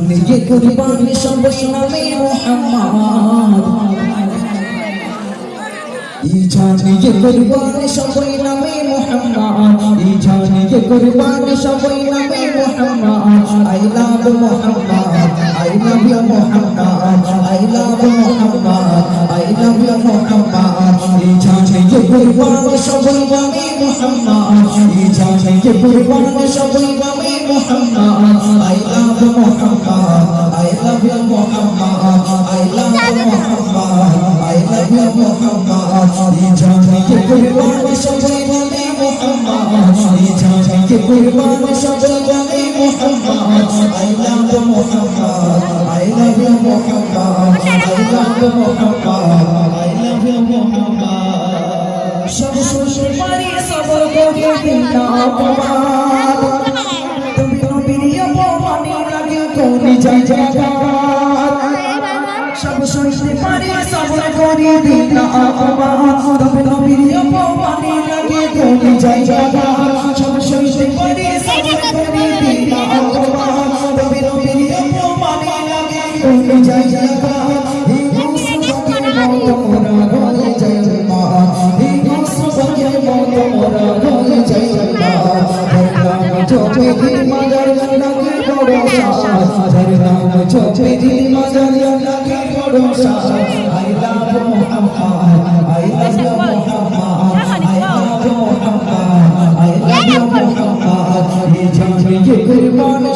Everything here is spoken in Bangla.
নিজে কুরবানি সবাই নামে মুহাম্মদ নিজে কুরবানি সবাই নামে মুহাম্মদ নিজে কুরবানি সবাই নামে Muhammad I love Muhammad I love you Muhammad I love Muhammad I love you Muhammad নিজে কুরবানি সবাই নামে মুহাম্মদ নিজে কুরবানি সবাই নামে Muhammad I love Muhammad I love you Muhammad I love Muhammad I love you Muhammad নিজে কুরবানি সবাই নামে মুহাম্মদ নিজে কুরবানি সবাই নামে Muhammad I love Muhammad I love you Muhammad I love Muhammad I love you Muhammad সব শুনতে পারি সবর করে দিনা অপমান তুমি নবীর অপমানে লাগে কোনি জায়গা সব শুনতে পারি সবর করে দিনা অপমান তুমি নবীর অপমানে লাগে কোনি জায়গা সব শুনতে পারি সবর করে দিনা অপমান তুমি নবীর অপমানে লাগে কোনি জায়গা I love you Muhammad